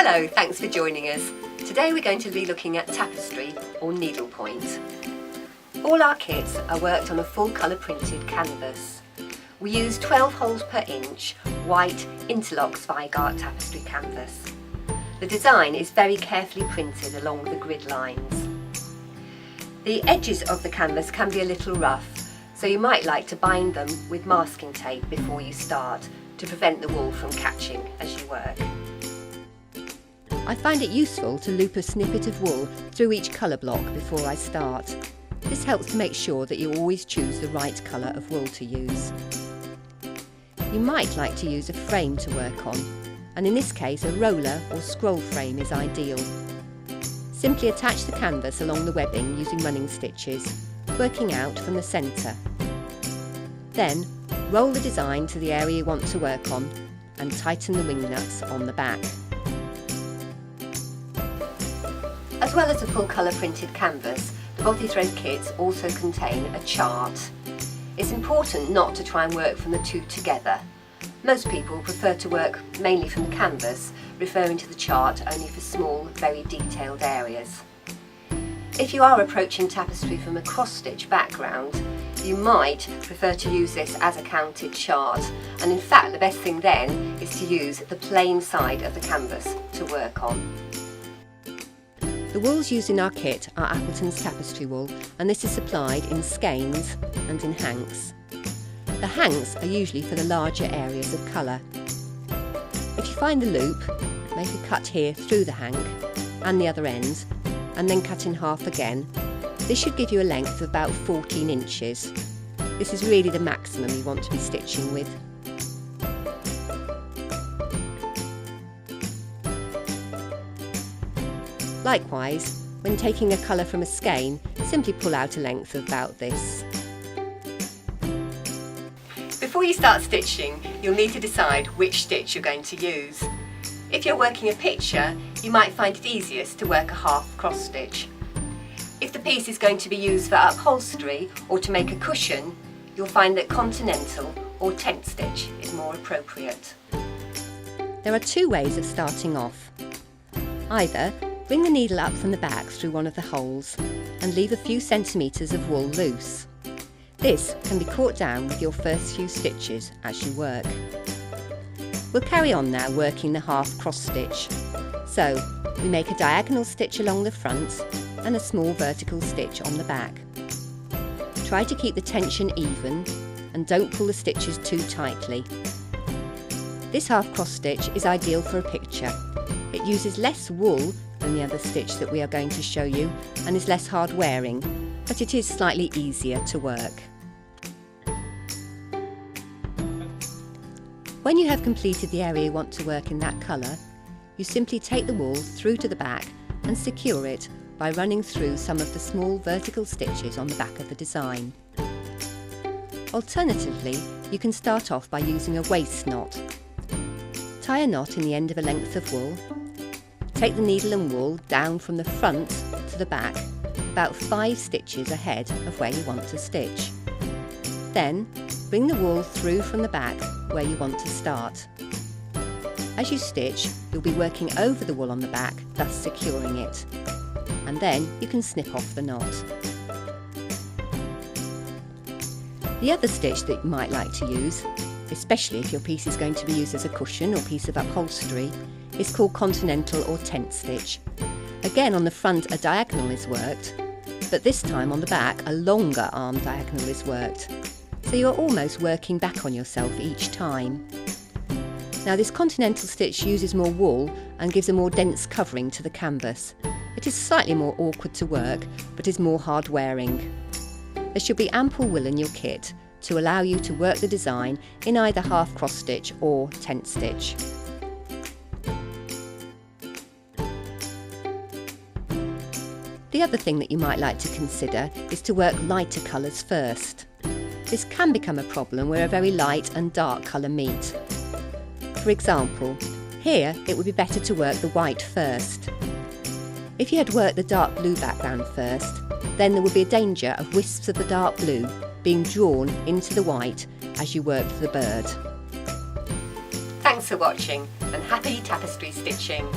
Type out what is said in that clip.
Hello, thanks for joining us. Today we're going to be looking at tapestry or needlepoint. All our kits are worked on a full colour printed canvas. We use 12 holes per inch, white interlock Zweigart tapestry canvas. The design is very carefully printed along the grid lines. The edges of the canvas can be a little rough, so you might like to bind them with masking tape before you start to prevent the wool from catching as you work. I find it useful to loop a snippet of wool through each colour block before I start. This helps to make sure that you always choose the right colour of wool to use. You might like to use a frame to work on, and in this case a roller or scroll frame is ideal. Simply attach the canvas along the webbing using running stitches, working out from the centre. Then roll the design to the area you want to work on and tighten the wing nuts on the back. As well as a full colour printed canvas, the Bothy thread kits also contain a chart. It's important not to try and work from the two together. Most people prefer to work mainly from the canvas, referring to the chart only for small, very detailed areas. If you are approaching tapestry from a cross-stitch background, you might prefer to use this as a counted chart, and in fact the best thing then is to use the plain side of the canvas to work on. The wools used in our kit are Appleton's tapestry wool, and this is supplied in skeins and in hanks. The hanks are usually for the larger areas of colour. If you find the loop, make a cut here through the hank and the other end, and then cut in half again. This should give you a length of about 14 inches. This is really the maximum you want to be stitching with. Likewise, when taking a colour from a skein, simply pull out a length of about this. Before you start stitching, you'll need to decide which stitch you're going to use. If you're working a picture, you might find it easiest to work a half cross stitch. If the piece is going to be used for upholstery or to make a cushion, you'll find that continental or tent stitch is more appropriate. There are two ways of starting off. Either bring the needle up from the back through one of the holes and leave a few centimetres of wool loose. This can be caught down with your first few stitches as you work. We'll carry on now working the half cross stitch. So we make a diagonal stitch along the front and a small vertical stitch on the back. Try to keep the tension even and don't pull the stitches too tightly. This half cross stitch is ideal for a picture. It uses less wool than the other stitch that we are going to show you and is less hard wearing, but it is slightly easier to work. When you have completed the area you want to work in that colour, you simply take the wool through to the back and secure it by running through some of the small vertical stitches on the back of the design. Alternatively, you can start off by using a waist knot. Tie a knot in the end of a length of wool. Take the needle and wool down from the front to the back, about 5 stitches ahead of where you want to stitch. Then bring the wool through from the back where you want to start. As you stitch, you'll be working over the wool on the back, thus securing it. And then you can snip off the knot. The other stitch that you might like to use, especially if your piece is going to be used as a cushion or piece of upholstery, is called continental or tent stitch. Again, on the front a diagonal is worked, but this time on the back a longer arm diagonal is worked. So you're almost working back on yourself each time. Now this continental stitch uses more wool and gives a more dense covering to the canvas. It is slightly more awkward to work, but is more hard wearing. There should be ample wool in your kit to allow you to work the design in either half cross stitch or tent stitch. The other thing that you might like to consider is to work lighter colours first. This can become a problem where a very light and dark colour meet. For example, here it would be better to work the white first. If you had worked the dark blue background first, then there would be a danger of wisps of the dark blue being drawn into the white as you worked the bird. Thanks for watching and happy tapestry stitching!